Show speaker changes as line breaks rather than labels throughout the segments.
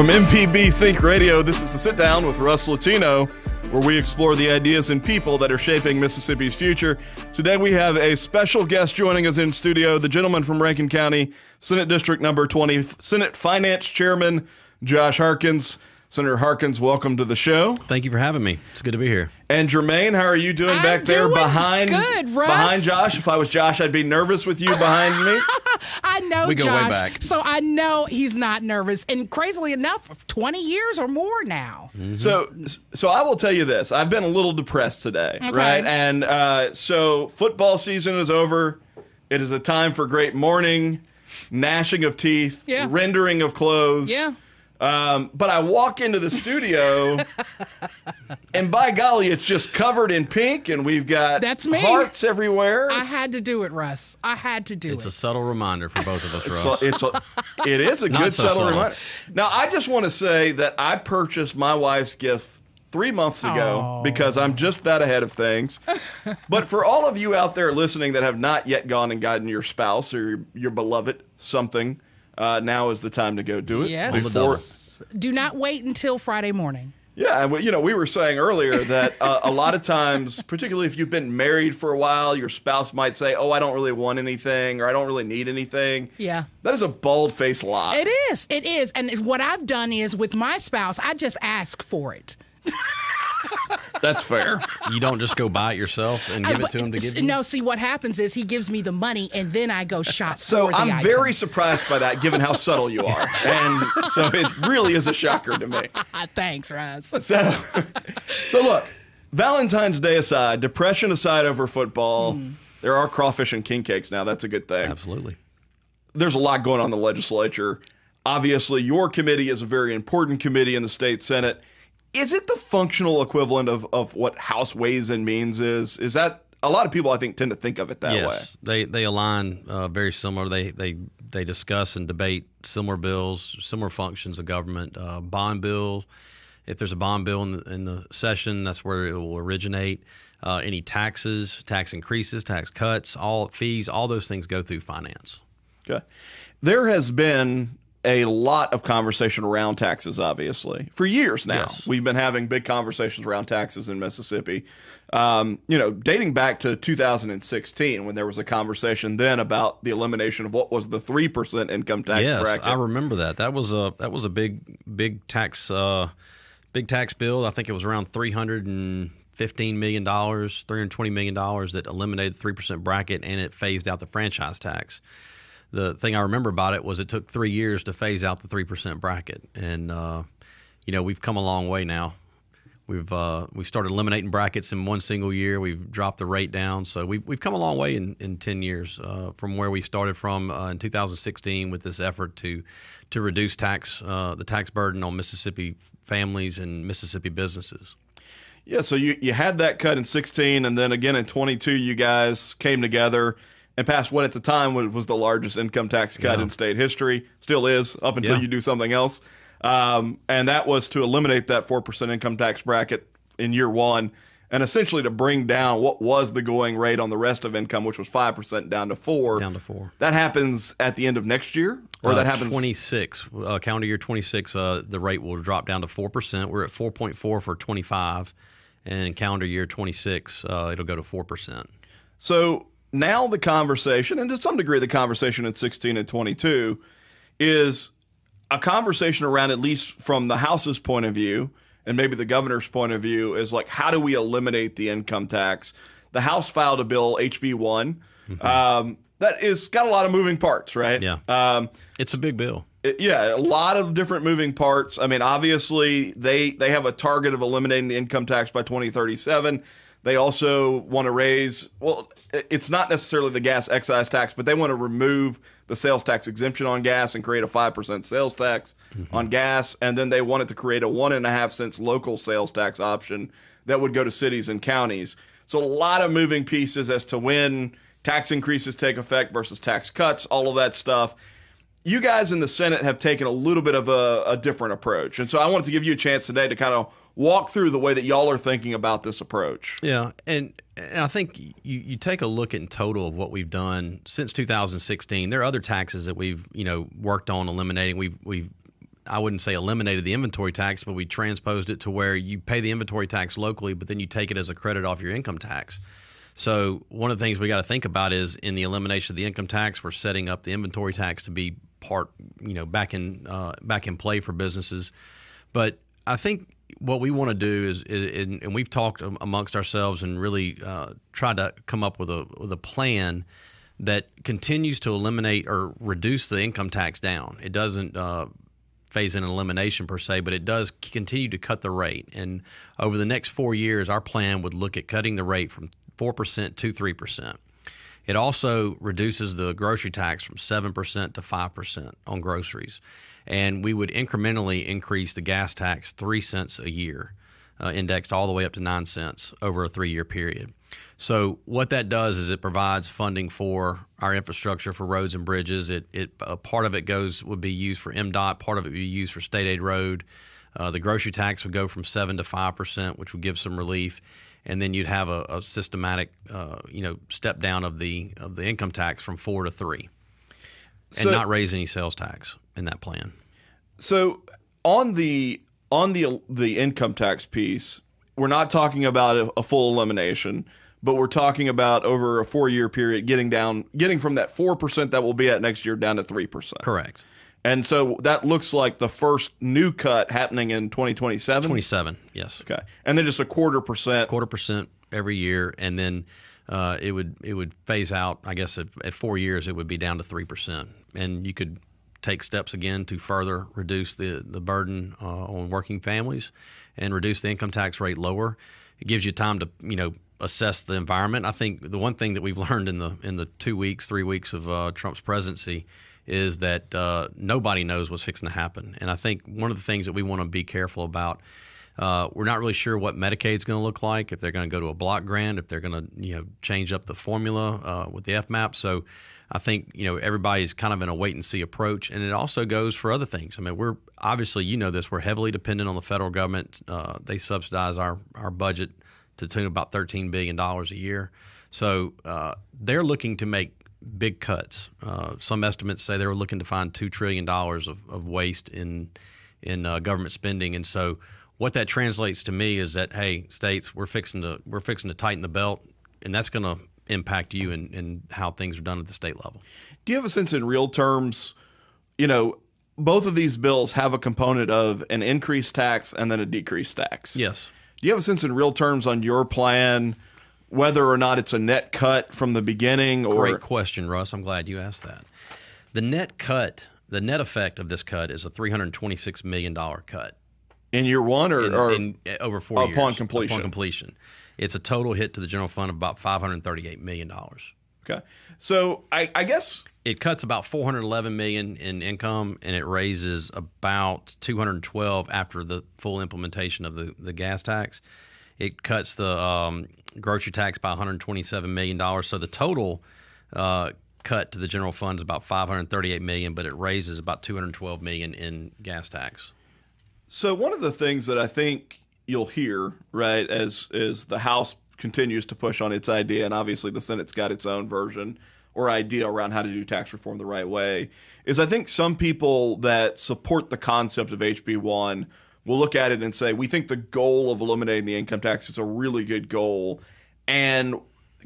From MPB Think Radio, this is the Sit Down with Russ Latino, where we explore the ideas and people that are shaping Mississippi's future. Today we have a special guest joining us in studio, the gentleman from Rankin County, Senate District Number 20, Senate Finance Chairman Josh Harkins. Senator Harkins, welcome to the show.
Thank you for having me. It's good to be here.
And Germaine, how are you doing back there behind Josh? If I was Josh, I'd be nervous with you behind me.
I know
we go
Josh,
way back.
so I know he's not nervous. And crazily enough, 20 years or more now.
Mm-hmm. So I will tell you this. I've been a little depressed today, right? And so football season is over. It is a time for great mourning, gnashing of teeth, rendering of clothes.
Yeah.
But I walk into the studio, and by golly, it's just covered in pink, and we've got hearts everywhere.
I had to do it, Russ. I had to do it.
It's a subtle reminder for both of us, Russ.
It is a good subtle reminder. Now, I just want to say that I purchased my wife's gift 3 months ago because I'm just that ahead of things. But for all of you out there listening that have not yet gone and gotten your spouse or your beloved something, now is the time to go do it.
Yes. Do not wait until Friday morning.
Yeah, and we were saying earlier that a lot of times, particularly if you've been married for a while, your spouse might say, "Oh, I don't really want anything," or "I don't really need anything."
Yeah.
That is a bald-faced lie.
It is. It is. And what I've done is with my spouse, I just ask for it.
That's fair.
You don't just go buy it yourself and give it to him to give you?
No, see, what happens is he gives me the money, and then I go shop for the
So I'm
item.
very surprised by that, given how subtle you are. And so it really is a shocker to me.
Thanks, Russ.
So look, Valentine's Day aside, depression aside over football, there are crawfish and king cakes now. That's a good thing.
Absolutely.
There's a lot going on in the legislature. Obviously, your committee is a very important committee in the state Senate. Is it the functional equivalent of what House Ways and Means is? Is that a lot of people, I think, tend to think of it that way?
Yes, they align very similar. They discuss and debate similar bills, similar functions of government. Bond bills, if there's a bond bill in the session, that's where it will originate. Any taxes, tax increases, tax cuts, all fees, all those things go through finance.
Okay. There has been a lot of conversation around taxes, obviously. For years now, we've been having big conversations around taxes in Mississippi. Dating back to 2016, when there was a conversation then about the elimination of what was the 3% income tax bracket.
Yes, I remember that. That was a big tax bill. I think it was around $315 million, $320 million that eliminated the 3% bracket, and it phased out the franchise tax. The thing I remember about it was it took 3 years to phase out the 3% bracket, and we've come a long way now. We've started eliminating brackets in one single year. We've dropped the rate down, so we've come a long way in 10 years from where we started from in 2016 with this effort to reduce the tax burden on Mississippi families and Mississippi businesses.
Yeah, so you had that cut in 16, and then again in 22, you guys came together and passed what at the time was the largest income tax cut in state history. Still is, up until you do something else. And that was to eliminate that 4% income tax bracket in year one, and essentially to bring down what was the going rate on the rest of income, which was 5%, down to 4%.
Down to 4%.
That happens at the end of next year? Or that happens
26, calendar year 26, the rate will drop down to 4%. We're at 4.4 for 25, and in calendar year 26, it'll go to 4%.
So now the conversation, and to some degree the conversation at 16 and 22, is a conversation around, at least from the House's point of view, and maybe the governor's point of view, is like, how do we eliminate the income tax? The House filed a bill, HB 1, that is got a lot of moving parts, right?
Yeah. It's a big bill.
A lot of different moving parts. I mean, obviously, they have a target of eliminating the income tax by 2037. They also want to raise, it's not necessarily the gas excise tax, but they want to remove the sales tax exemption on gas and create a 5% sales tax on gas. And then they wanted to create a 1.5 cents local sales tax option that would go to cities and counties. So a lot of moving pieces as to when tax increases take effect versus tax cuts, all of that stuff. You guys in the Senate have taken a little bit of a different approach. And so I wanted to give you a chance today to kind of walk through the way that y'all are thinking about this approach.
Yeah, and I think you take a look in total of what we've done since 2016. There are other taxes that we've worked on eliminating. We've I wouldn't say eliminated the inventory tax, but we transposed it to where you pay the inventory tax locally, but then you take it as a credit off your income tax. So one of the things we got to think about is in the elimination of the income tax, we're setting up the inventory tax to be back in play for businesses. But I think what we want to do is and we've talked amongst ourselves and really tried to come up with a plan that continues to eliminate or reduce the income tax down. It doesn't phase in an elimination per se, but it does continue to cut the rate. And over the next 4 years, our plan would look at cutting the rate from 4% to 3%. It also reduces the grocery tax from 7% to 5% on groceries. And we would incrementally increase the gas tax 3 cents a year, indexed all the way up to 9 cents over a 3-year period. So what that does is it provides funding for our infrastructure for roads and bridges. A part of it would be used for MDOT, part of it would be used for state aid road. The grocery tax would go from 7 to 5%, which would give some relief. And then you'd have a systematic, step down of the income tax from 4 to 3, and not raise any sales tax in that plan.
So on the income tax piece, we're not talking about a full elimination, but we're talking about over a 4-year period getting from that 4% that we'll be at next year down to 3%.
Correct.
And so that looks like the first new cut happening in 2027?
27, yes.
Okay. And then just a 0.25%.
0.25% every year, and then it would phase out, I guess, at 4 years it would be down to 3%. And you could take steps again to further reduce the burden on working families and reduce the income tax rate lower. It gives you time to, assess the environment. I think the one thing that we've learned in the 3 weeks of Trump's presidency is that nobody knows what's fixing to happen. And I think one of the things that we want to be careful about, we're not really sure what Medicaid's going to look like, if they're going to go to a block grant, if they're going to change up the formula with the FMAP. So I think everybody's kind of in a wait and see approach, and it also goes for other things. I mean, we're obviously we're heavily dependent on the federal government. They subsidize our budget to the tune of about $13 billion a year. So they're looking to make big cuts. Some estimates say they were looking to find $2 trillion of waste in government spending, and so what that translates to me is that, hey, states, we're fixing to tighten the belt, and that's going to impact you and how things are done at the state level.
Do you have a sense in real terms, both of these bills have a component of an increased tax and then a decreased tax?
Yes.
Do you have a sense in real terms on your plan whether or not it's a net cut from the beginning? Or
Great question, Russ. I'm glad you asked that. The net effect of this cut is a $326 million cut.
In year one or
in over 4 years?
Upon completion.
Upon completion. It's a total hit to the general fund of about $538 million.
Okay. So I guess
it cuts about $411 million in income, and it raises about $212 after the full implementation of the gas tax. It cuts the grocery tax by $127 million. So the total cut to the general fund is about $538 million, but it raises about $212 million in gas tax.
So one of the things that I think you'll hear, right, as the House continues to push on its idea, and obviously the Senate's got its own version or idea around how to do tax reform the right way, is I think some people that support the concept of HB1 will look at it and say, we think the goal of eliminating the income tax is a really good goal, and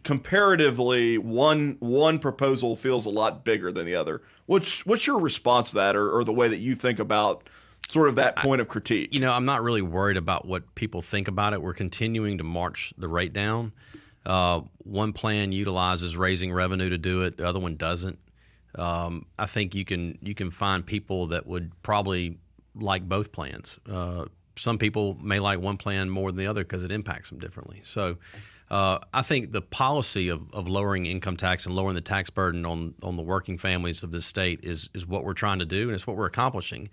comparatively, one proposal feels a lot bigger than the other. What's your response to that, or the way that you think about sort of that point of critique?
I'm not really worried about what people think about it. We're continuing to march the rate down. One plan utilizes raising revenue to do it. The other one doesn't. I think you can find people that would probably like both plans. Some people may like one plan more than the other because it impacts them differently. So I think the policy of lowering income tax and lowering the tax burden on the working families of this state is what we're trying to do, and it's what we're accomplishing.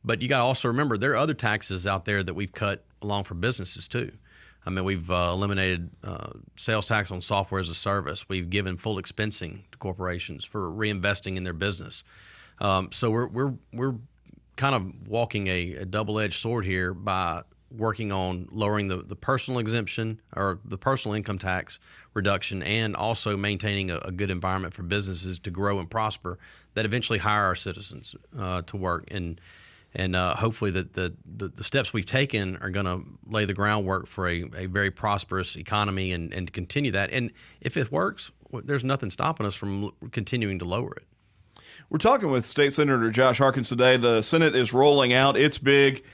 But you got to also remember there are other taxes out there that we've cut along for businesses too. I mean, we've eliminated sales tax on software as a service. We've given full expensing to corporations for reinvesting in their business. So we're kind of walking a double-edged sword here by working on lowering the personal exemption or the personal income tax reduction, and also maintaining a good environment for businesses to grow and prosper that eventually hire our citizens to work. And And hopefully that the steps we've taken are going to lay the groundwork for a very prosperous economy and to continue that. And if it works, there's nothing stopping us from continuing to lower it.
We're talking with State Senator Josh Harkins today. The Senate is rolling out its big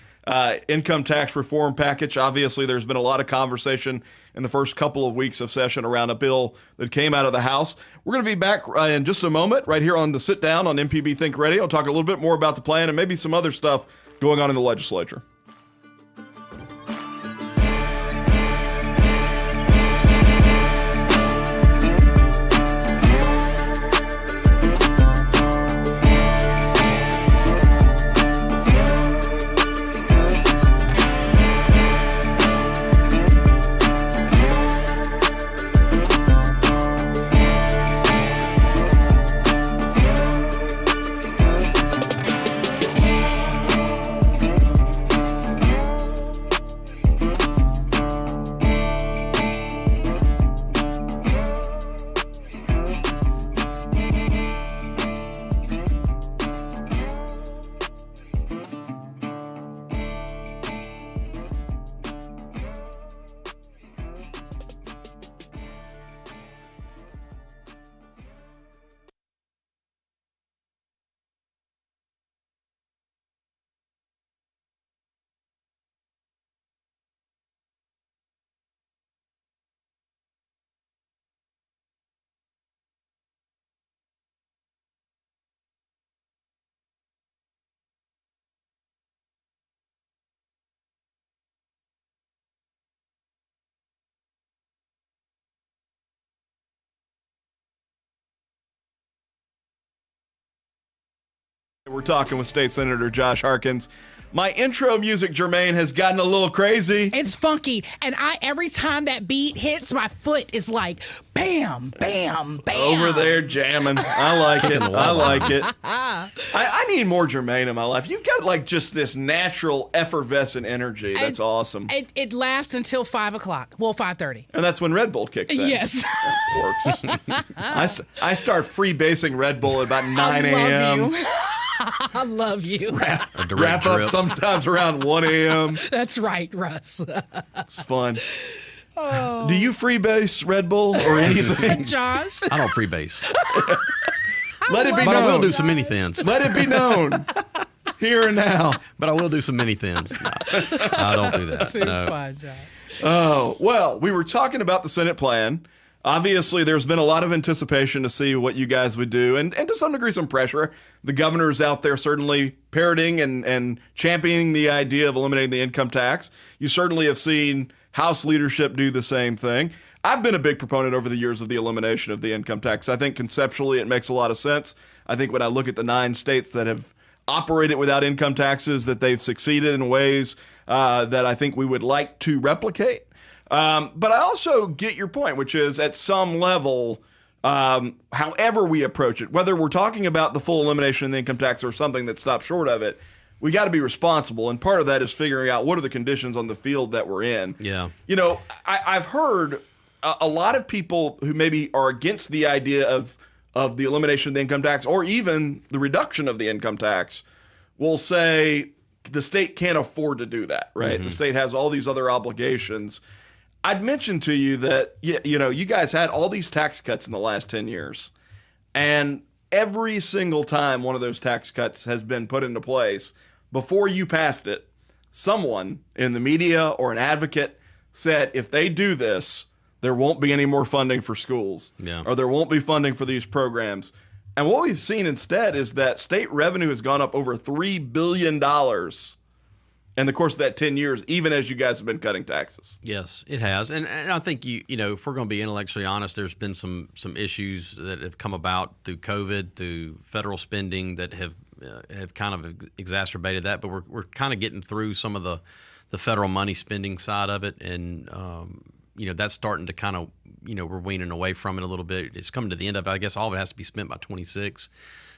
income tax reform package. Obviously, there's been a lot of conversation in the first couple of weeks of session around a bill that came out of the House. We're going to be back in just a moment right here on the Sit Down on MPB Think Radio. I'll talk a little bit more about the plan and maybe some other stuff going on in the legislature. We're talking with State Senator Josh Harkins. My intro music, Germaine, has gotten a little crazy.
It's funky, and every time that beat hits, my foot is like bam, bam, bam.
Over there jamming. I like it. I like it. I need more Germaine in my life. You've got like just this natural effervescent energy. That's awesome.
It lasts until 5 o'clock. Well, 5:30.
And that's when Red Bull kicks in.
Yes.
That works. I start freebasing Red Bull at about 9 a.m.
I love you.
Wrap up sometimes around 1 a.m.
That's right, Russ.
It's fun. Oh. Do you freebase Red Bull or anything?
Josh?
I don't freebase.
Let it be known.
But I will do some mini thins.
Let it be known. Here and now.
But I will do some mini thins. No, I don't do that.
Too fun, Josh.
Oh, well, we were talking about the Senate plan. Obviously, there's been a lot of anticipation to see what you guys would do, and to some degree, some pressure. The governor's out there certainly parroting and championing the idea of eliminating the income tax. You certainly have seen House leadership do the same thing. I've been a big proponent over the years of the elimination of the income tax. I think conceptually it makes a lot of sense. I think when I look at the 9 states that have operated without income taxes, that they've succeeded in ways that I think we would like to replicate. But I also get your point, which is at some level, however we approach it, whether we're talking about the full elimination of the income tax or something that stops short of it, we got to be responsible. And part of that is figuring out what are the conditions on the field that we're in.
Yeah.
You know, I've heard a lot of people who maybe are against the idea of the elimination of the income tax or even the reduction of the income tax will say the state can't afford to do that, right? Mm-hmm. The state has all these other obligations. I'd mentioned to you that, you know, you guys had all these tax cuts in the last 10 years. And every single time one of those tax cuts has been put into place, before you passed it, someone in the media or an advocate said, if they do this, there won't be any more funding for schools.
Yeah.
Or there won't be funding for these programs. And what we've seen instead is that state revenue has gone up over $3 billion in the course of that 10 years, even as you guys have been cutting taxes.
Yes, it has. And I think, you know, if we're going to be intellectually honest, there's been some issues that have come about through COVID, through federal spending that have kind of exacerbated that. But we're kind of getting through some of the federal money spending side of it. And, you know, that's starting to kind of, you know, we're weaning away from it a little bit. It's coming to the end of it. I guess all of it has to be spent by 26.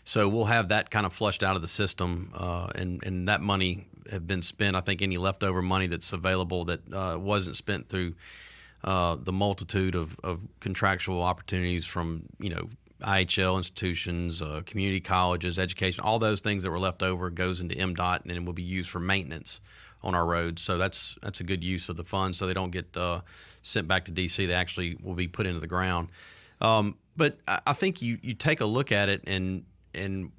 So we'll have that kind of flushed out of the system, and that money have been spent. I think any leftover money that's available that wasn't spent through the multitude of contractual opportunities from, you know, IHL institutions, community colleges, education, all those things that were left over goes into MDOT and will be used for maintenance on our roads. So that's a good use of the funds, so they don't get sent back to DC. They actually will be put into the ground. But I think you take a look at it and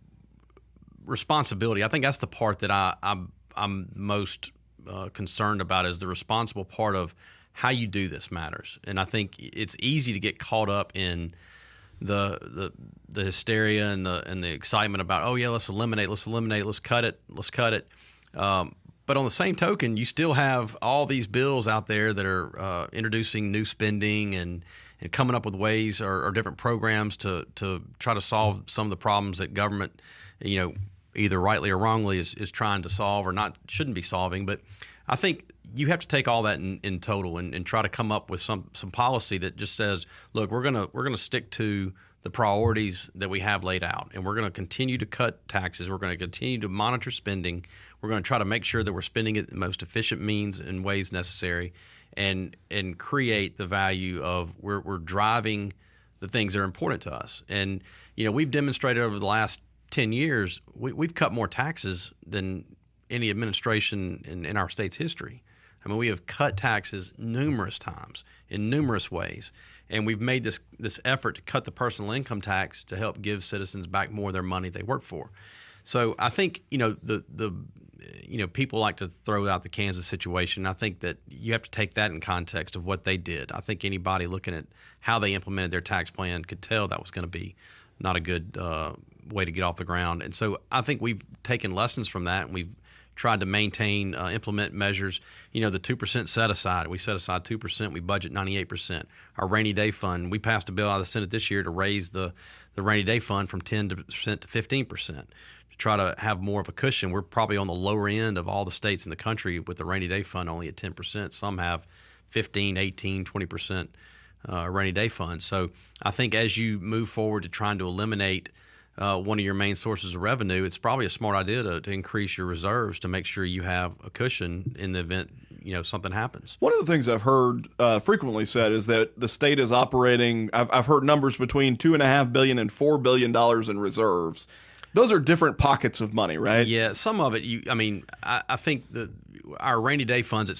responsibility. I think that's the part that I'm most concerned about, is the responsible part of how you do this matters. And I think it's easy to get caught up in the hysteria and the excitement about, oh yeah, let's eliminate, let's cut it. But on the same token, you still have all these bills out there that are introducing new spending and coming up with ways or different programs to try to solve some of the problems that government, either rightly or wrongly is trying to solve or shouldn't be solving. But I think you have to take all that in total and try to come up with some policy that just says, look, we're gonna stick to the priorities that we have laid out, and we're going to continue to cut taxes. We're going to continue to monitor spending. We're going to try to make sure that we're spending it in the most efficient means and ways necessary, and create the value of we're driving the things that are important to us. And we've demonstrated over the last 10 years we've cut more taxes than any administration in our state's history. I mean, we have cut taxes numerous times in numerous ways, and we've made this effort to cut the personal income tax to help give citizens back more of their money they work for. So I think people like to throw out the Kansas situation. I think that you have to take that in context of what they did. I think anybody looking at how they implemented their tax plan could tell that was going to be not a good way to get off the ground. And so I think we've taken lessons from that, and we've tried to maintain, implement measures. The 2% set aside. We set aside 2%. We budget 98%. Our rainy day fund, we passed a bill out of the Senate this year to raise the rainy day fund from 10% to 15% to try to have more of a cushion. We're probably on the lower end of all the states in the country with the rainy day fund only at 10%. Some have 15, 18, 20% rainy day funds. So I think as you move forward to trying to eliminate one of your main sources of revenue, it's probably a smart idea to increase your reserves to make sure you have a cushion in the event something happens.
One of the things I've heard frequently said is that the state is operating. I've heard numbers between $2.5 billion and $4 billion in reserves. Those are different pockets of money, right?
Yeah, some of it. I think our rainy day fund's at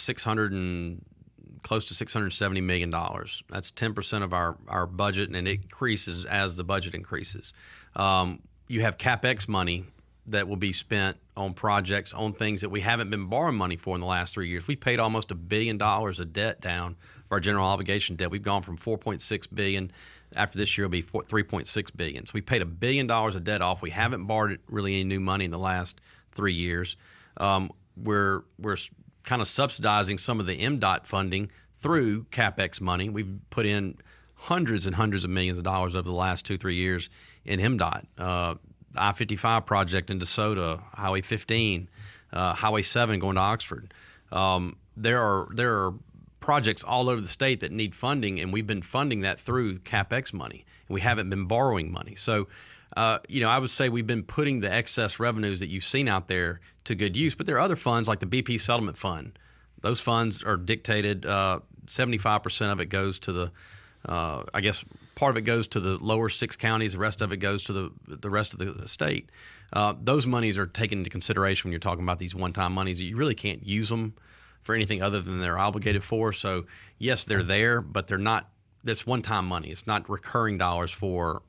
close to $670 million. That's 10% of our budget, and it increases as the budget increases. You have CapEx money that will be spent on projects, on things that we haven't been borrowing money for in the last 3 years. We paid almost $1 billion of debt down for our general obligation debt. We've gone from $4.6 billion. After this year, it'll be $3.6 billion. So we paid $1 billion of debt off. We haven't borrowed really any new money in the last 3 years. We're kind of subsidizing some of the MDOT funding through CapEx money. We've put in hundreds and hundreds of millions of dollars over the last 2-3 years in MDOT. I-55 project in DeSoto, Highway 15, Highway 7 going to Oxford. There are projects all over the state that need funding, and we've been funding that through CapEx money. And we haven't been borrowing money. So, I would say we've been putting the excess revenues that you've seen out there to good use. But there are other funds like the BP Settlement Fund. Those funds are dictated. 75% of it goes to the part of it goes to the lower 6 counties. The rest of it goes to the rest of the state. Those monies are taken into consideration when you're talking about these one-time monies. You really can't use them for anything other than they're obligated for. So yes, they're there, but they're not. That's one-time money. It's not recurring dollars for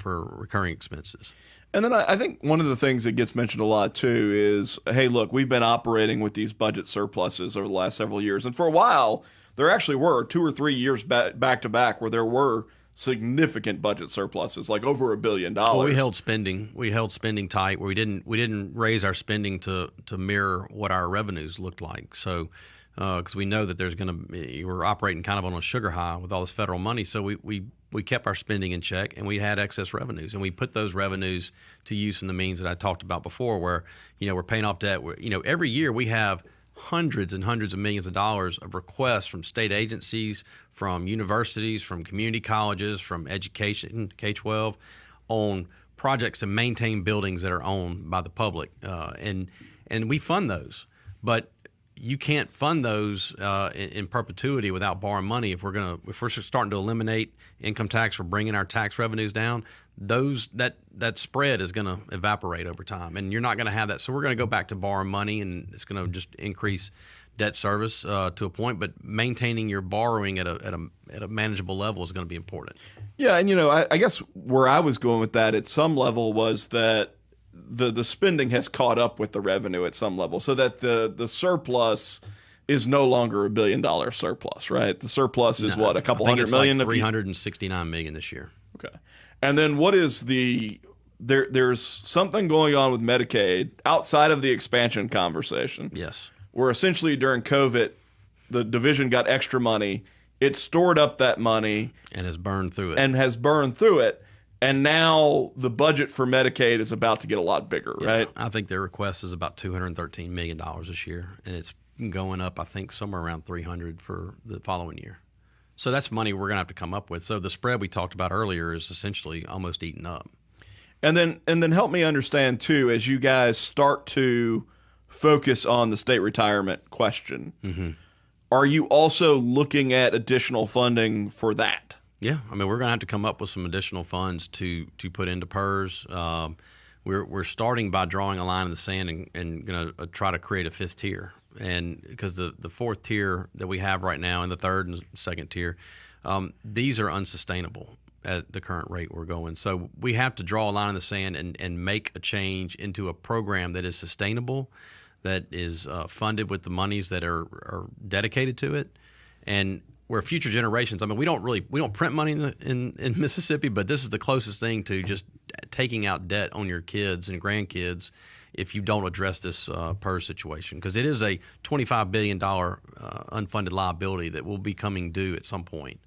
recurring expenses.
And then I think one of the things that gets mentioned a lot too is, hey, look, we've been operating with these budget surpluses over the last several years, and for a while there actually were 2 or 3 years back to back where there were significant budget surpluses, like over $1 billion.
Well, we held spending tight, where we didn't raise our spending to mirror what our revenues looked like. So, because we know that we're operating kind of on a sugar high with all this federal money. So we kept our spending in check, and we had excess revenues, and we put those revenues to use in the means that I talked about before, where we're paying off debt. Every year we have hundreds and hundreds of millions of dollars of requests from state agencies, from universities, from community colleges, from education, K-12, on projects to maintain buildings that are owned by the public. And we fund those. But you can't fund those in perpetuity without borrowing money. If we're starting to eliminate income tax, we're bringing our tax revenues down. That spread is going to evaporate over time, and you're not going to have that. So we're going to go back to borrowing money, and it's going to just increase debt service to a point. But maintaining your borrowing at a manageable level is going to be important.
Yeah, and I guess where I was going with that at some level was that the spending has caught up with the revenue at some level, so that the surplus is no longer $1 billion surplus, right? The surplus is what, a couple hundred million?
Like $369 million this year.
Okay. And then what is there's something going on with Medicaid outside of the expansion conversation.
Yes.
Where essentially during COVID, the division got extra money. It stored up that money.
And has burned through it. And now the budget for Medicaid is about to get a lot bigger, right? I think their request is about $213 million this year. And it's going up, I think, somewhere around $300 for the following year. So that's money we're going to have to come up with. So the spread we talked about earlier is essentially almost eaten up.
And then help me understand, too, as you guys start to focus on the state retirement question, are you also looking at additional funding for that?
Yeah. I mean, we're going to have to come up with some additional funds to put into PERS. We're starting by drawing a line in the sand and going to try to create a fifth tier. And because the fourth tier that we have right now and the third and second tier, these are unsustainable at the current rate we're going. So we have to draw a line in the sand and make a change into a program that is sustainable, that is funded with the monies that are dedicated to it, and where future generations. I mean, we don't print money in Mississippi, but this is the closest thing to just taking out debt on your kids and grandkids if you don't address this PERS situation, because it is a $25 billion unfunded liability that will be coming due at some point.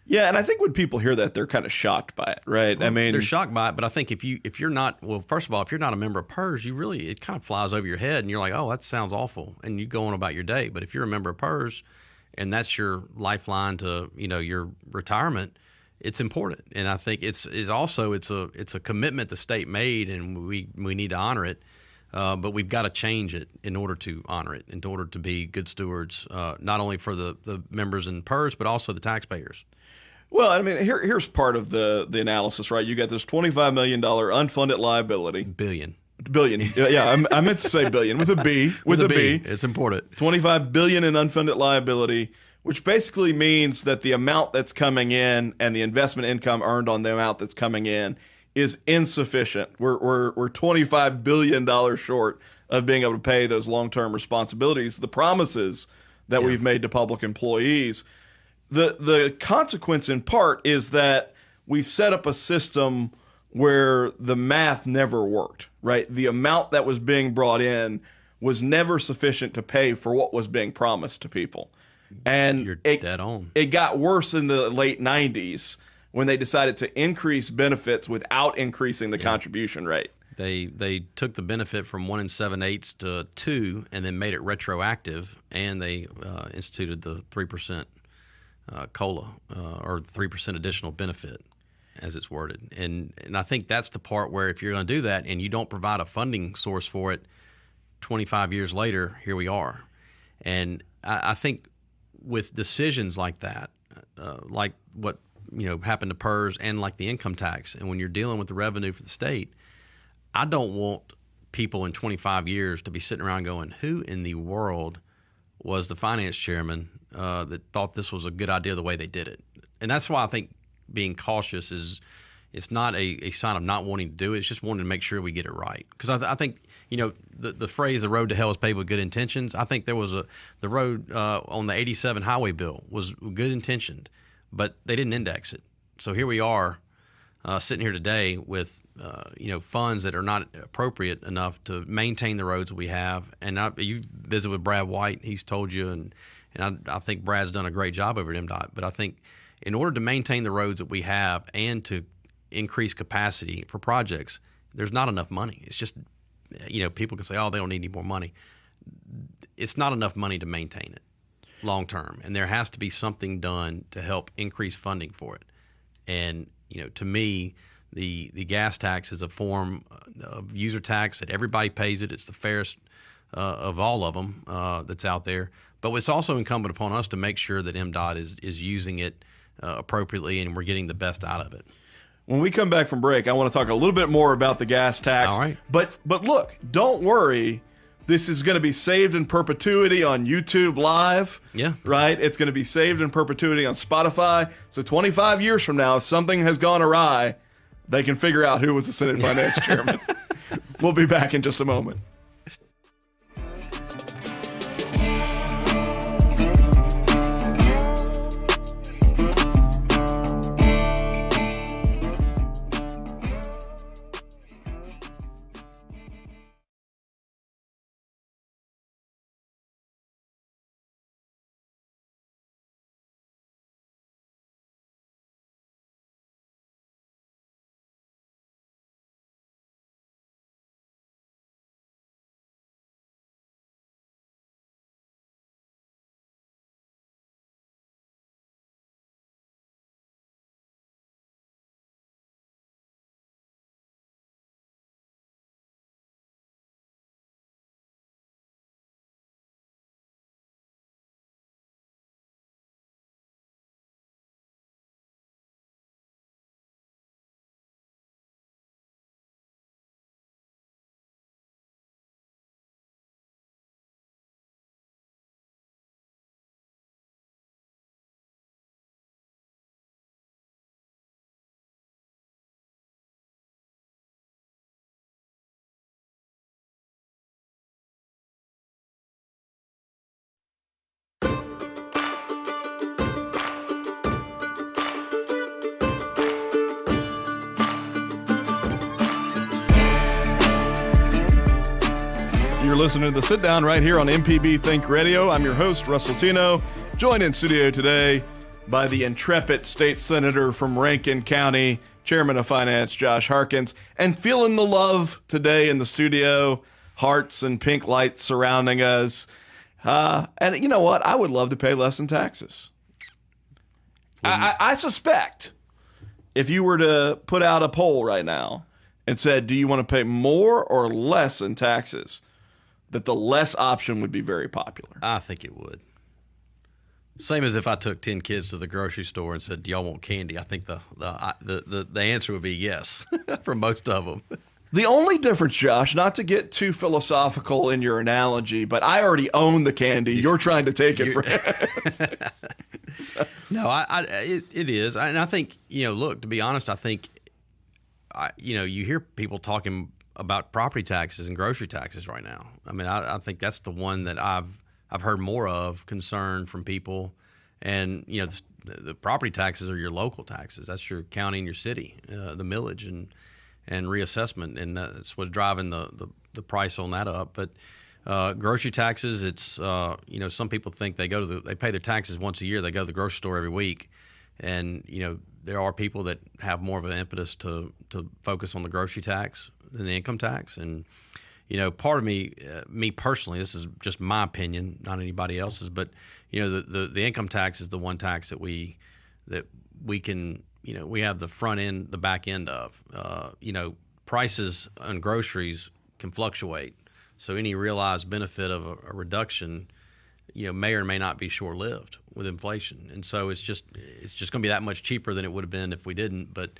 Yeah, and I think when people hear that, they're kind of shocked by it, right?
Well,
I mean,
they're shocked by it, but I think if you're not, well, first of all, if you're not a member of PERS, it kind of flies over your head, and you're like, oh, that sounds awful, and you go on about your day. But if you're a member of PERS, and that's your lifeline to your retirement, it's important. And I think it's a commitment the state made, and we need to honor it. But we've got to change it in order to honor it, in order to be good stewards, not only for the members in PERS, but also the taxpayers.
Well, I mean, here's part of the analysis, right? You got this $25 million unfunded liability.
Billion.
Yeah, I meant to say billion with a B. With a B.
It's important.
$25 billion in unfunded liability, which basically means that the amount that's coming in and the investment income earned on the amount that's coming in is insufficient. We're $25 billion short of being able to pay those long-term responsibilities, the promises that we've made to public employees. The consequence in part is that we've set up a system where the math never worked, right? The amount that was being brought in was never sufficient to pay for what was being promised to people. And
you're dead on.
It got worse in the late 90s when they decided to increase benefits without increasing the contribution rate.
They took the benefit from 1 7/8 to 2 and then made it retroactive, and they instituted the 3% COLA or 3% additional benefit, as it's worded. And I think that's the part where if you're going to do that and you don't provide a funding source for it, 25 years later, here we are. And I think with decisions like that, like what happened to PERS and like the income tax, and when you're dealing with the revenue for the state, I don't want people in 25 years to be sitting around going, who in the world was the finance chairman that thought this was a good idea the way they did it? And that's why I think being cautious it's not a sign of not wanting to do it. It's just wanting to make sure we get it right. Because I think, the phrase, the road to hell is paved with good intentions. I think there was the road on the 87 highway bill was good intentioned, but they didn't index it. So here we are sitting here today with, funds that are not appropriate enough to maintain the roads we have. And you visit with Brad White, he's told you, and I think Brad's done a great job over at MDOT. But I think in order to maintain the roads that we have and to increase capacity for projects, there's not enough money. It's just, people can say, oh, they don't need any more money. It's not enough money to maintain it long term. And there has to be something done to help increase funding for it. And, to me, the gas tax is a form of user tax that everybody pays it. It's the fairest of all of them that's out there. But it's also incumbent upon us to make sure that MDOT is using it appropriately and we're getting the best out of it.
When we come back from break, I want to talk a little bit more about the gas tax.
All right.
But look, don't worry. This is going to be saved in perpetuity on YouTube Live.
Yeah.
Right? It's going to be saved in perpetuity on Spotify. So 25 years from now, if something has gone awry, they can figure out who was the Senate Finance Chairman. We'll be back in just a moment. You're listening to The Sit Down right here on MPB Think Radio. I'm your host, Russ Latino, joined in studio today by the intrepid state senator from Rankin County, chairman of finance, Josh Harkins, and feeling the love today in the studio, hearts and pink lights surrounding us. And you know what? I would love to pay less in taxes. I suspect if you were to put out a poll right now and said, do you want to pay more or less in taxes, that the less option would be very popular.
I think it would. Same as if I took 10 kids to the grocery store and said, do y'all want candy? I think the answer would be yes for most of them.
The only difference, Josh, not to get too philosophical in your analogy, but I already own the candy. You're trying to take it from
No, it is. And I think, look, to be honest, I think, you hear people talking about property taxes and grocery taxes right now. I mean, I think that's the one that I've heard more of concern from people. And, the property taxes are your local taxes. That's your county and your city, the millage and reassessment. And that's what's driving the price on that up. But grocery taxes, it's, some people think they pay their taxes once a year. They go to the grocery store every week. And, there are people that have more of an impetus to focus on the grocery tax than the income tax. And, part of me personally, this is just my opinion, not anybody else's, but, the income tax is the one tax that we can, we have the front end, the back end of. Prices on groceries can fluctuate. So any realized benefit of a reduction, may or may not be short-lived with inflation. And so it's just going to be that much cheaper than it would have been if we didn't. But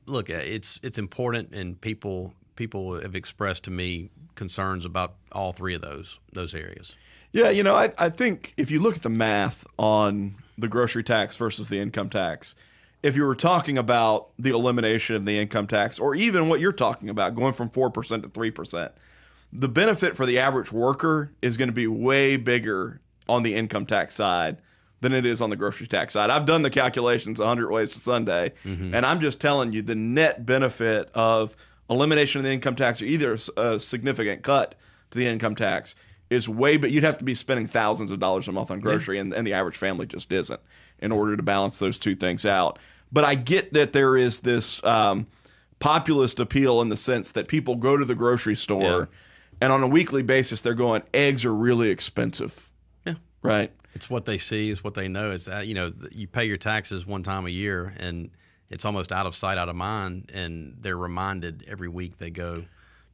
look, it's important, and people have expressed to me concerns about all three of those areas.
Yeah, I think if you look at the math on the grocery tax versus the income tax, if you were talking about the elimination of the income tax, or even what you're talking about, going from 4% to 3%, the benefit for the average worker is going to be way bigger on the income tax side than it is on the grocery tax side. I've done the calculations 100 ways to Sunday, and I'm just telling you the net benefit of elimination of the income tax, or either a significant cut to the income tax, is way, but you'd have to be spending thousands of dollars a month on grocery, and the average family just isn't, in order to balance those two things out. But I get that there is this populist appeal in the sense that people go to the grocery store, and on a weekly basis, they're going, eggs are really expensive.
Yeah.
Right?
It's what they see. It's what they know. It's that, you pay your taxes one time a year, and it's almost out of sight, out of mind, and they're reminded every week they go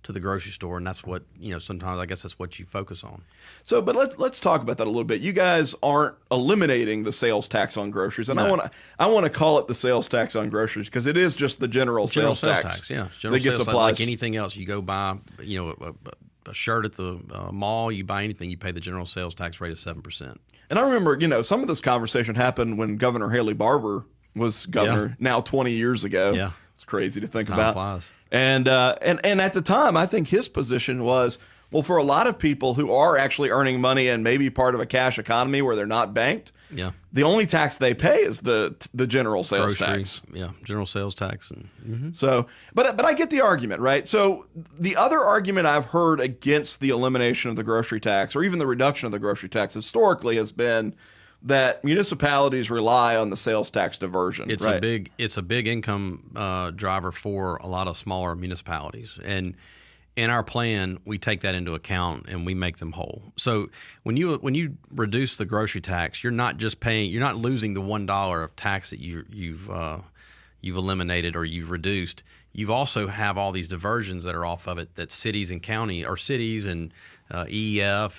to the grocery store, and that's what sometimes I guess that's what you focus on.
So, but let's talk about that a little bit. You guys aren't eliminating the sales tax on groceries, and
No.
I want to call it the sales tax on groceries because it is just the general sales tax.
Yeah, general
that gets
sales tax,
applied.
like anything else. You go buy a shirt at the mall, you buy anything, you pay the general sales tax rate of 7%.
And I remember, some of this conversation happened when Governor Haley Barbour was governor. Now 20 years ago.
Yeah,
it's crazy to think
Time
about.
flies.
And at the time, I think his position was, well, for a lot of people who are actually earning money and maybe part of a cash economy where they're not banked,
Yeah,
the only tax they pay is the general sales
grocery,
tax.
yeah, general sales tax, and
So, but I get the argument, right? So the other argument I've heard against the elimination of the grocery tax or even the reduction of the grocery tax historically has been that municipalities rely on the sales tax diversion.
it's
right?
a big income driver for a lot of smaller municipalities, and in our plan, we take that into account and we make them whole. So when you reduce the grocery tax, you're not losing the $1 of tax that you've eliminated or you've reduced. You also have all these diversions that are off of it that cities and EEF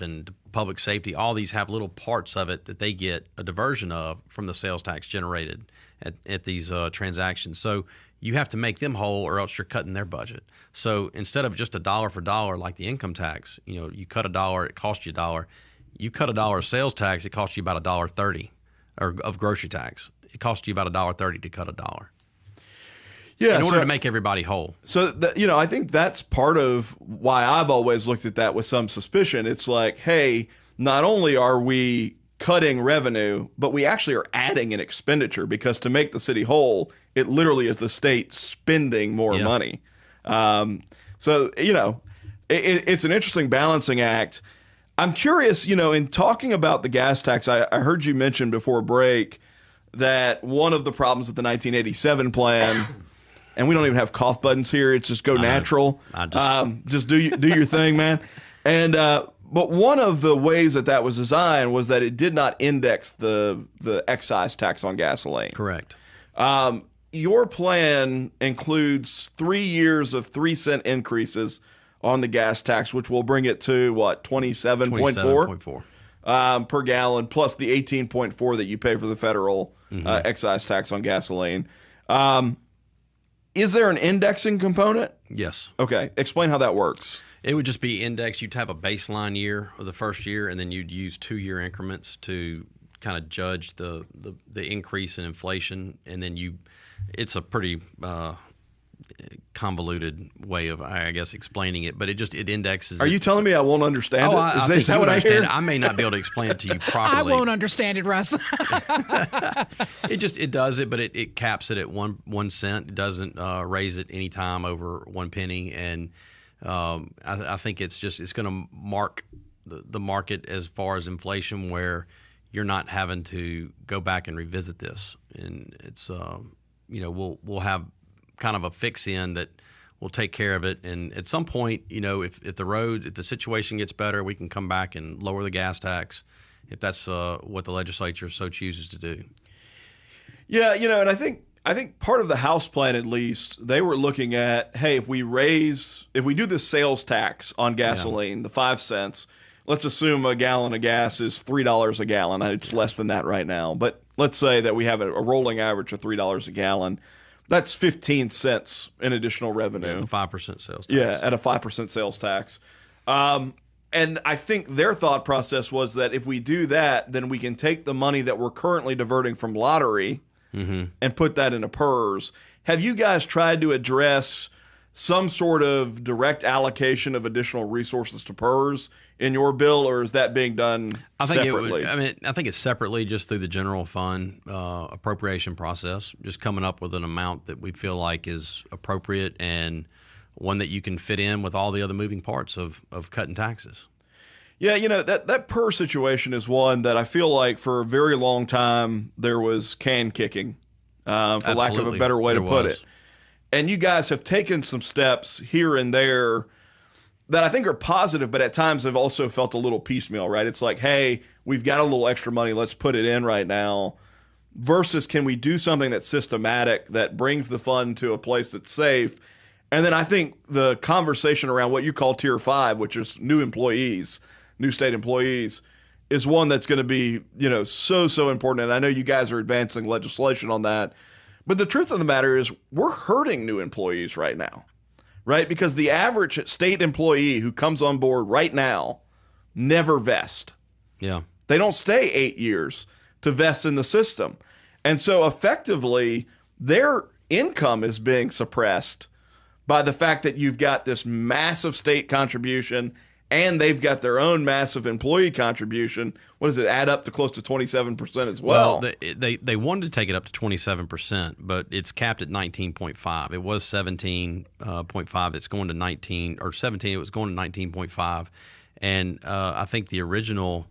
and public safety, all these have little parts of it that they get a diversion of from the sales tax generated at these transactions. So you have to make them whole or else you're cutting their budget. So instead of just a dollar for dollar like the income tax, you cut a dollar, it costs you a dollar. You cut a dollar of sales tax, it costs you about $1.30 or of grocery tax. It costs you about $1.30 to cut a dollar.
Yeah,
in order to make everybody whole.
So, I think that's part of why I've always looked at that with some suspicion. It's like, hey, not only are we cutting revenue, but we actually are adding an expenditure because to make the city whole, it literally is the state spending more money. So, it's an interesting balancing act. I'm curious, in talking about the gas tax, I heard you mention before break that one of the problems with the 1987 plan and we don't even have cough buttons here. It's just go natural. Just do your thing, man. And but one of the ways that was designed was that it did not index the excise tax on gasoline.
Correct.
Your plan includes 3 years of 3-cent increases on the gas tax, which will bring it to what, 27.4 per gallon, plus the 18.4 that you pay for the federal excise tax on gasoline. Is there an indexing component?
Yes.
Okay. Explain how that works.
It would just be indexed. You'd have a baseline year of the first year, and then you'd use 2-year increments to kind of judge the increase in inflation. And then it's a pretty convoluted way of, I guess, explaining it, but it indexes.
Are you telling me I won't understand it?
Is that what I hear? I may not be able to explain it to you properly.
I won't understand it, Russ.
It does it, but it caps it at 1 cent. It doesn't raise it any time over 1 penny, and I think it's going to mark the market as far as inflation, where you're not having to go back and revisit this, and it's we'll have kind of a fix in that will take care of it. And at some point, if the situation gets better, we can come back and lower the gas tax if that's what the legislature so chooses to do.
Yeah, and I think part of the House plan, at least, they were looking at, hey, if we do this sales tax on gasoline, the 5 cents, let's assume a gallon of gas is $3 a gallon. It's less than that right now, but let's say that we have a rolling average of $3 a gallon. That's 15 cents in additional revenue.
Yeah, 5% sales tax.
Yeah, at a 5% sales tax. And I think their thought process was that if we do that, then we can take the money that we're currently diverting from lottery and put that into PERS. Have you guys tried to address some sort of direct allocation of additional resources to PERS in your bill, or is that being done separately?
I think it's separately, just through the general fund appropriation process, just coming up with an amount that we feel like is appropriate and one that you can fit in with all the other moving parts of cutting taxes.
Yeah, that PERS situation is one that I feel like for a very long time there was can kicking, for lack of a better way to put it. And you guys have taken some steps here and there that I think are positive, but at times have also felt a little piecemeal, right? It's like, hey, we've got a little extra money, let's put it in right now, versus can we do something that's systematic, that brings the fund to a place that's safe, And then I think the conversation around what you call Tier 5, which is new employees, new state employees, is one that's going to be, so important. And I know you guys are advancing legislation on that. But the truth of the matter is we're hurting new employees right now, right? Because the average state employee who comes on board right now never vest.
Yeah.
They don't stay 8 years to vest in the system. And so effectively, their income is being suppressed by the fact that you've got this massive state contribution and they've got their own massive employee contribution. What does it add up to? Close to 27% as well.
They wanted to take it up to 27%, but it's capped at 19.5. It was 17.5. It's going to 19, or 17. It was going to 19.5, and I think the original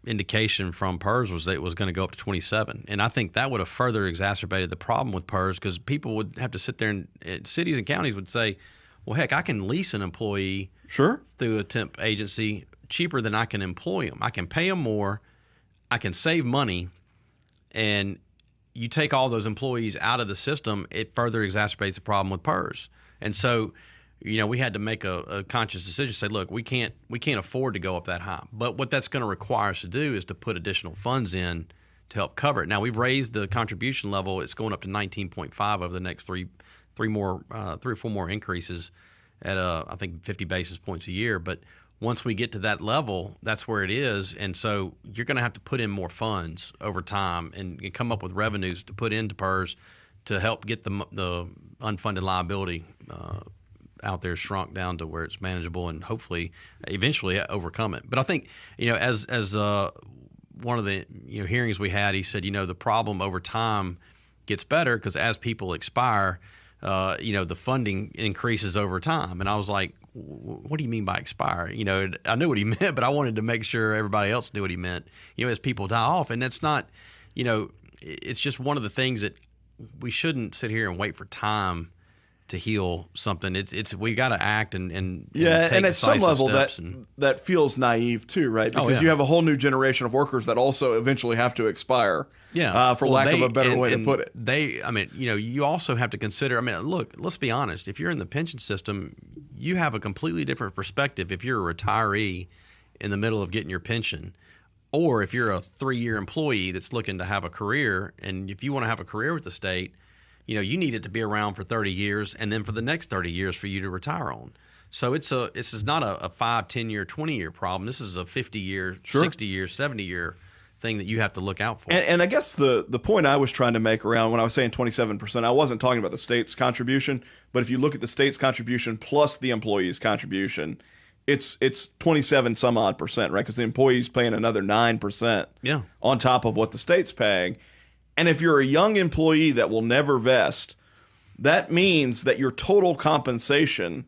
indication from PERS was that it was going to go up to 27, and I think that would have further exacerbated the problem with PERS, because people would have to sit there and cities and counties would say, well, heck, I can lease an employee
sure
through a temp agency cheaper than I can employ them. I can pay them more, I can save money, and you take all those employees out of the system, it further exacerbates the problem with PERS. And so, we had to make a conscious decision, say, look, we can't afford to go up that high. But what that's going to require us to do is to put additional funds in to help cover it. Now, we've raised the contribution level. It's going up to 19.5 over the next three or four more increases at I think 50 basis points a year. But once we get to that level, that's where it is. And so you're going to have to put in more funds over time and come up with revenues to put into PERS to help get the unfunded liability out there shrunk down to where it's manageable and hopefully eventually overcome it. But I think, as one of the hearings we had, he said, the problem over time gets better because as people expire, the funding increases over time. And I was like, what do you mean by expire? I knew what he meant, but I wanted to make sure everybody else knew what he meant, as people die off. And that's not, it's just one of the things that we shouldn't sit here and wait for time to heal something. It's we got to act and take
and at some level that feels naive too, right? Because you have a whole new generation of workers that also eventually have to expire.
Yeah,
for lack of a better way to put it.
You also have to consider. Look, let's be honest. If you're in the pension system, you have a completely different perspective. If you're a retiree in the middle of getting your pension, or if you're a 3-year employee that's looking to have a career, and if you want to have a career with the state, you need it to be around for 30 years and then for the next 30 years for you to retire on. So this is not a 5, 10-year, 20-year problem. This is a 50-year, 60-year, 70-year thing that you have to look out for.
And I guess the point I was trying to make around when I was saying 27%, I wasn't talking about the state's contribution, but if you look at the state's contribution plus the employee's contribution, it's 27 some odd percent, right? Because the employee's paying another 9% on top of what the state's paying. And if you're a young employee that will never vest, that means that your total compensation,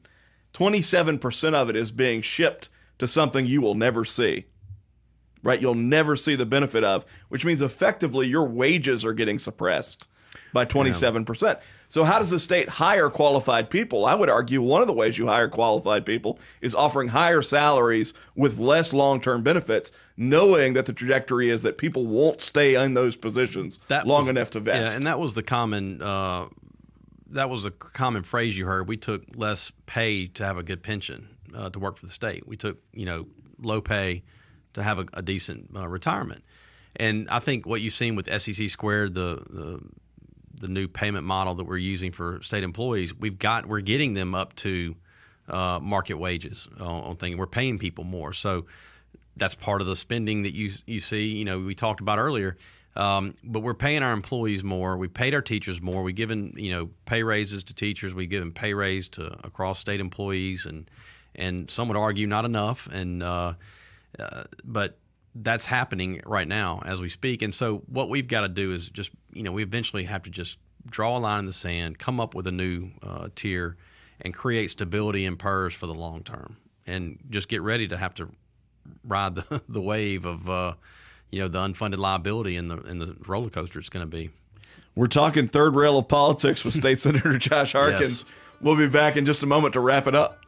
27% of it is being shipped to something you will never see, right? You'll never see the benefit of, which means effectively your wages are getting suppressed by 27%. Yeah. So how does the state hire qualified people? I would argue one of the ways you hire qualified people is offering higher salaries with less long-term benefits, knowing that the trajectory is that people won't stay in those positions long enough to vest.
Yeah, and that was the common phrase you heard. We took less pay to have a good pension to work for the state. We took low pay to have a decent retirement. And I think what you've seen with SEC Squared, the new payment model that we're using for state employees, we're getting them up to market wages on things. We're paying people more. So that's part of the spending that you see, we talked about earlier. But we're paying our employees more. We paid our teachers more. We've given, pay raises to teachers. We've given pay raise to across state employees, and some would argue not enough. But that's happening right now as we speak. And so what we've got to do is just, we eventually have to just draw a line in the sand, come up with a new tier, and create stability in PERS for the long term, and just get ready to have to ride the wave of the unfunded liability and the roller coaster it's going to be.
We're talking third rail of politics with State Senator Josh Harkins.
Yes.
We'll be back in just a moment to wrap it up.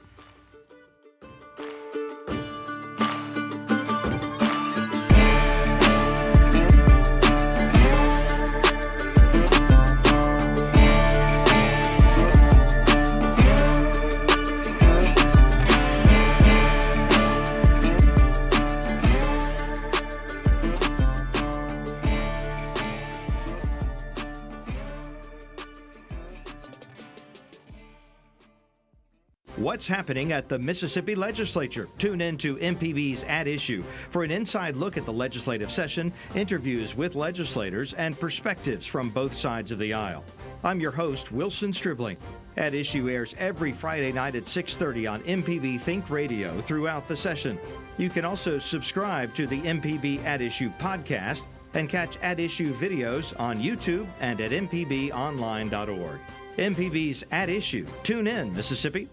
What's happening at the Mississippi Legislature? Tune in to MPB's At Issue for an inside look at the legislative session, interviews with legislators, and perspectives from both sides of the aisle. I'm your host, Wilson Stribling. At Issue airs every Friday night at 6:30 on MPB Think Radio throughout the session. You can also subscribe to the MPB At Issue podcast and catch At Issue videos on YouTube and at mpbonline.org. MPB's At Issue. Tune in, Mississippi.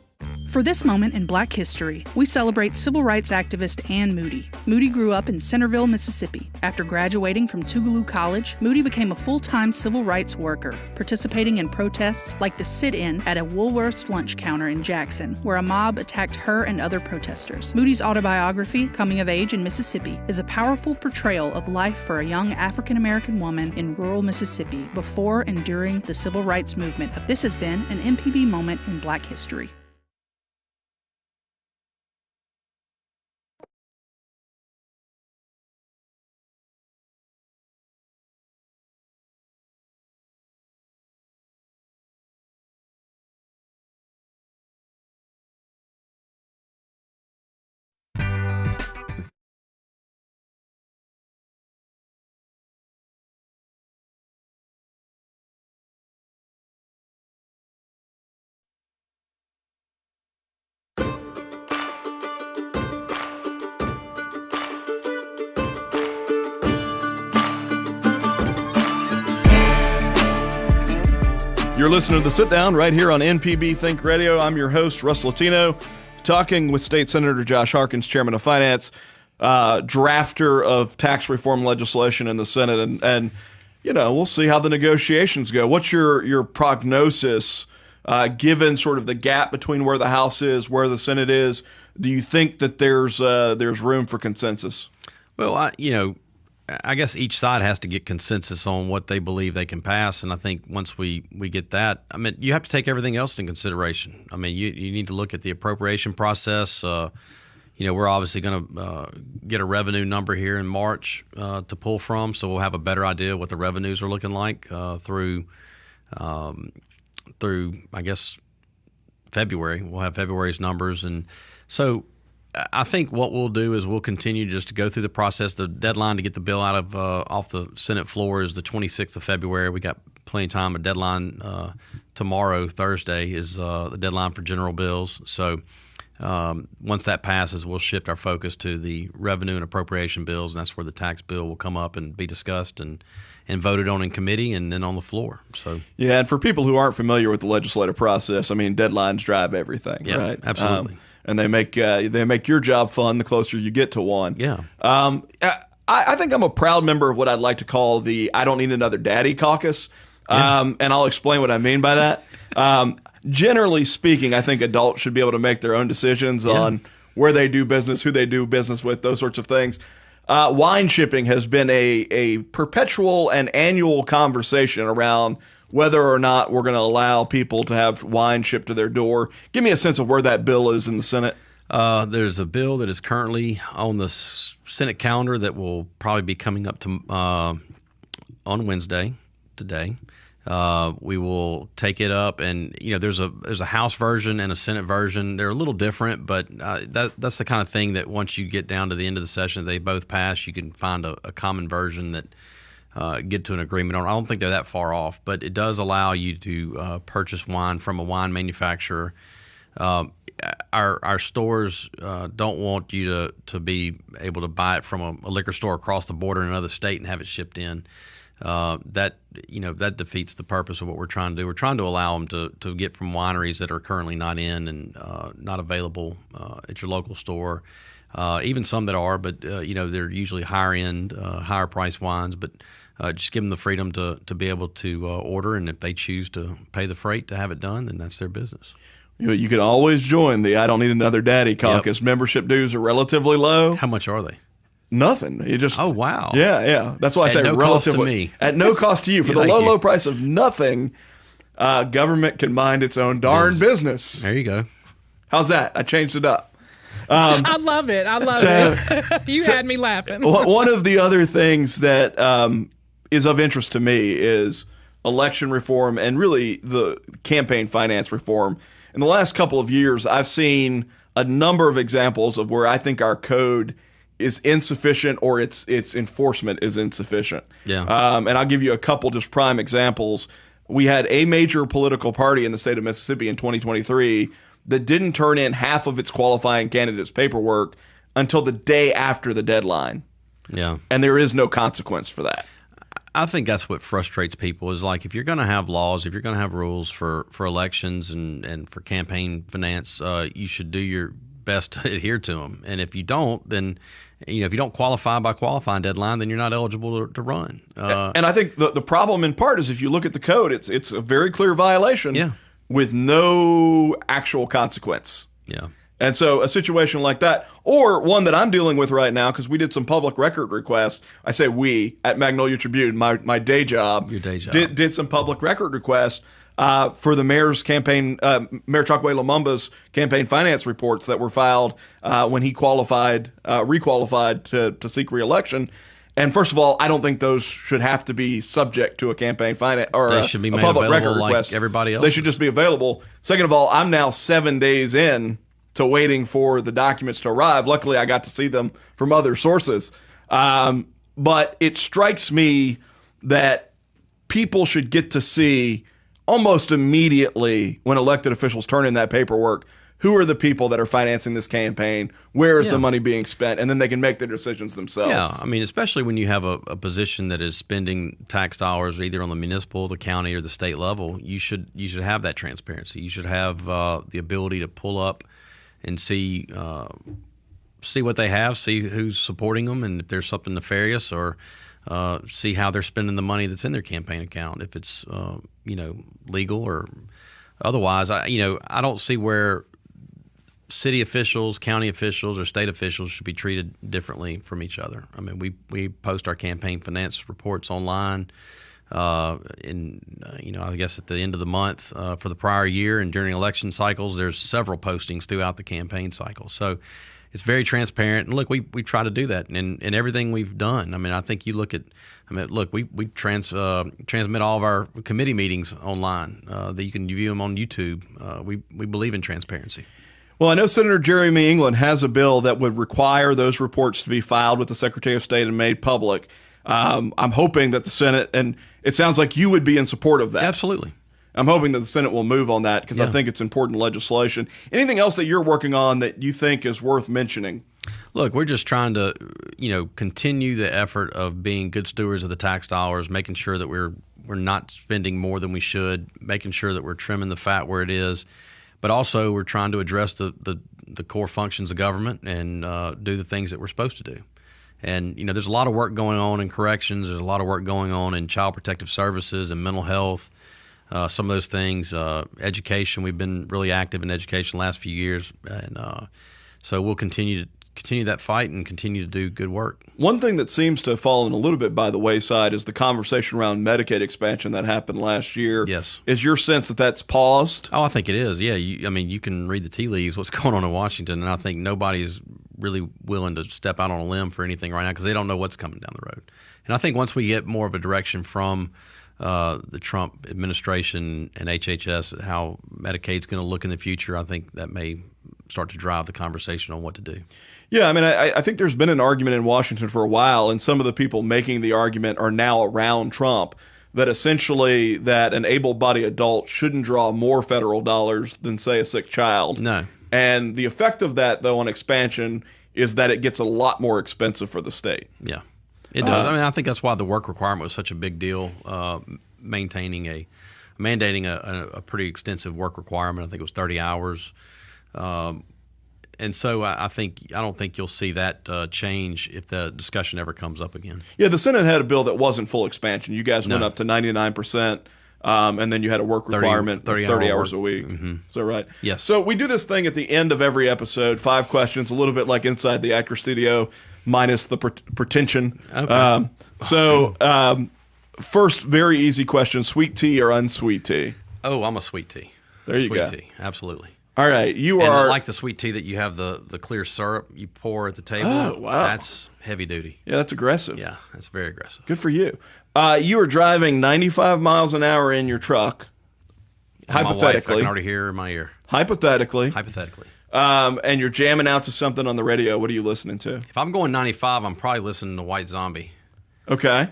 For this moment in Black history, we celebrate civil rights activist Ann Moody. Moody grew up in Centerville, Mississippi. After graduating from Tougaloo College, Moody became a full-time civil rights worker, participating in protests like the sit-in at a Woolworth's lunch counter in Jackson, where a mob attacked her and other protesters. Moody's autobiography, Coming of Age in Mississippi, is a powerful portrayal of life for a young African-American woman in rural Mississippi before and during the civil rights movement. This has been an MPB Moment in Black history.
You're listening to The Sit Down right here on MPB Think Radio. I'm your host, Russ Latino, talking with State Senator Josh Harkins, Chairman of Finance, drafter of tax reform legislation in the Senate. And you know, we'll see how the negotiations go. What's your prognosis, given sort of the gap between where the House is, where the Senate is? Do you think that there's room for consensus?
Well, I guess each side has to get consensus on what they believe they can pass, and I think once we get that, I mean, you have to take everything else into consideration. I mean, you need to look at the appropriation process. We're obviously going to get a revenue number here in March to pull from, so we'll have a better idea what the revenues are looking like through I guess February. We'll have February's numbers, and so I think what we'll do is we'll continue just to go through the process. The deadline to get the bill out of off the Senate floor is the 26th of February. We got plenty of time. A deadline tomorrow, Thursday, is the deadline for general bills. So once that passes, we'll shift our focus to the revenue and appropriation bills, and that's where the tax bill will come up and be discussed and voted on in committee and then on the floor. So
yeah, and for people who aren't familiar with the legislative process, I mean, deadlines drive everything,
yeah,
right?
Absolutely.
And they make your job fun the closer you get to one.
Yeah.
I think I'm a proud member of what I'd like to call the I Don't Need Another Daddy caucus. And I'll explain what I mean by that. Generally speaking, I think adults should be able to make their own decisions on where they do business, who they do business with, those sorts of things. Wine shipping has been a perpetual and annual conversation around whether or not we're going to allow people to have wine shipped to their door. Give me a sense of where that bill is in the Senate.
There's a bill that is currently on the Senate calendar that will probably be coming up to on Wednesday today. We will take it up, and there's a House version and a Senate version. They're a little different, but that's the kind of thing that once you get down to the end of the session, they both pass. You can find a common version that get to an agreement on. I don't think they're that far off, but it does allow you to purchase wine from a wine manufacturer. Our stores don't want you to be able to buy it from a liquor store across the border in another state and have it shipped in. That defeats the purpose of what we're trying to do. We're trying to allow them to get from wineries that are currently not in and not available at your local store. Even some that are, but they're usually higher end, higher price wines. But just give them the freedom to be able to order, and if they choose to pay the freight to have it done, then that's their business.
You can always join the I Don't Need Another Daddy caucus. Yep. Membership dues are relatively low.
How much are they?
Nothing. You just
wow.
Yeah. That's why I say
no
relatively
cost to me.
At no cost to you. For the low price of nothing, government can mind its own darn business.
There you go.
How's that? I changed it up.
I love it. it. You had me laughing.
One of the other things that is of interest to me is election reform and really the campaign finance reform. in the last couple of years, I've seen a number of examples of where I think our code is insufficient or its enforcement is insufficient.
Yeah.
And I'll give you a couple just prime examples. We had a major political party in the state of Mississippi in 2023 that didn't turn in half of its qualifying candidates' paperwork until the day after the deadline.
Yeah.
And there is no consequence for that.
I think that's what frustrates people is like if you're going to have laws, if you're going to have rules for elections and for campaign finance, you should do your best to adhere to them. And if you don't, then if you don't qualify by qualifying deadline, then you're not eligible to run.
And I think the problem in part is if you look at the code, it's a very clear violation with no actual consequence.
Yeah.
And so a situation like that, or one that I'm dealing with right now, because we did some public record requests. I say we at Magnolia Tribune, my day job.
Your day job.
Did some public record requests for the mayor's campaign, Mayor Chokwe Lumumba's campaign finance reports that were filed when he requalified to seek re-election. And first of all, I don't think those should have to be subject to a campaign finance or
they
a,
should be
a
made
public record
available
request.
like everybody else.
They should just be available. Second of all, I'm now 7 days in to waiting for the documents to arrive. Luckily, I got to see them from other sources. But it strikes me that people should get to see almost immediately when elected officials turn in that paperwork, who are the people that are financing this campaign? Where is the money being spent? And then they can make their decisions themselves.
Yeah, I mean, especially when you have a position that is spending tax dollars either on the municipal, the county, or the state level, you should have that transparency. You should have the ability to pull up and see what they have, see who's supporting them, and if there's something nefarious, or see how they're spending the money that's in their campaign account, if it's legal or otherwise. I don't see where city officials, county officials, or state officials should be treated differently from each other. I mean, we post our campaign finance reports online. I guess at the end of the month for the prior year, and during election cycles, there's several postings throughout the campaign cycle. So it's very transparent. And look, we try to do that in everything we've done. I mean, I think you look at, we transmit all of our committee meetings online that you can view them on YouTube. We believe in transparency.
Well, I know Senator Germaine England has a bill that would require those reports to be filed with the Secretary of State and made public. I'm hoping that the Senate, and it sounds like you would be in support of that.
Absolutely.
I'm hoping that the Senate will move on that because I think it's important legislation. Anything else that you're working on that you think is worth mentioning?
Look, we're just trying to, continue the effort of being good stewards of the tax dollars, making sure that we're not spending more than we should, making sure that we're trimming the fat where it is. But also, we're trying to address the core functions of government and do the things that we're supposed to do. And, there's a lot of work going on in corrections. There's a lot of work going on in child protective services and mental health, some of those things. Education, we've been really active in education the last few years. And so we'll continue that fight and continue to do good work.
One thing that seems to have fallen a little bit by the wayside is the conversation around Medicaid expansion that happened last year.
Yes.
Is your sense that that's paused?
Oh, I think it is. Yeah. You can read the tea leaves, what's going on in Washington, and I think nobody's really willing to step out on a limb for anything right now because they don't know what's coming down the road. And I think once we get more of a direction from the Trump administration and HHS, how Medicaid's going to look in the future, I think that may start to drive the conversation on what to do.
Yeah, I mean, I think there's been an argument in Washington for a while, and some of the people making the argument are now around Trump, that essentially that an able-bodied adult shouldn't draw more federal dollars than, say, a sick child.
No.
And the effect of that, though, on expansion is that it gets a lot more expensive for the state.
Yeah, it does. I think that's why the work requirement was such a big deal, mandating a pretty extensive work requirement. I think it was 30 hours. And so I don't think you'll see that change if the discussion ever comes up again.
Yeah, the Senate had a bill that wasn't full expansion. You guys went up to 99%, and then you had a work requirement
30
of 30 hours a week.
Mm-hmm.
Is that right?
Yes.
So we do this thing at the end of every episode, 5 questions, a little bit like Inside the Actor Studio, minus the pretension.
Okay.
First, very easy question, sweet tea or unsweet tea?
Oh, I'm a sweet tea.
There you go.
Sweet tea, absolutely.
All right, you
and
are
I like the sweet tea that you have the clear syrup you pour at the table.
Oh, wow.
That's heavy duty.
Yeah, that's aggressive.
Yeah, that's very aggressive.
Good for you. You are driving 95 miles an hour in your truck.
My wife, I
Hypothetically.
can already hear her in my ear.
Hypothetically. And you're jamming out to something on the radio. What are you listening to?
If I'm going 95, I'm probably listening to White Zombie.
Okay.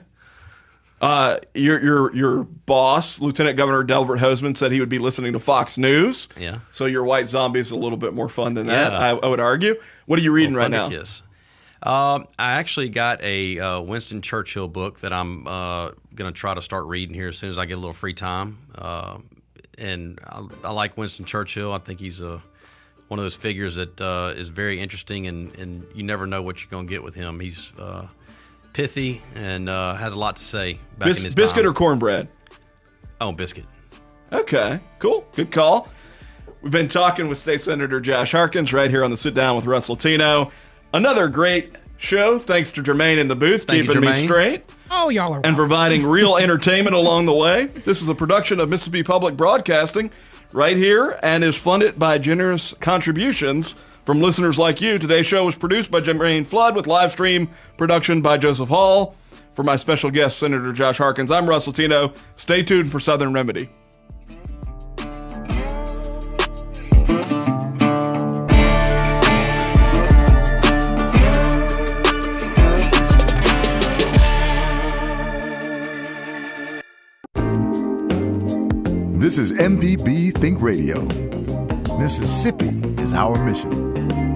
Your boss, Lieutenant Governor Delbert Hosemann, said he would be listening to Fox News.
Yeah.
So your White Zombie is a little bit more fun than that,
Yeah.
I would argue. What are you reading right now?
Yes. I actually got a Winston Churchill book that I'm going to try to start reading here as soon as I get a little free time. And I like Winston Churchill. I think he's one of those figures that is very interesting, and you never know what you're going to get with him. He's pithy and has a lot to say back in his
Biscuit
time.
or cornbread?
Oh, biscuit.
Okay, cool. Good call. We've been talking with State Senator Josh Harkins right here on the Sit Down with Russ Latino. Another great show. Thanks to Germaine in the booth,
Thank you,
keeping me
Germaine.
straight
Oh, y'all are
and providing real entertainment along the way. This is a production of Mississippi Public Broadcasting right here and is funded by generous contributions from listeners like you. Today's show was produced by Germaine Flood with live stream production by Joseph Hall. For my special guest, Senator Josh Harkins, I'm Russ Latino. Stay tuned for Southern Remedy.
This is MPB Think Radio. Mississippi is our mission.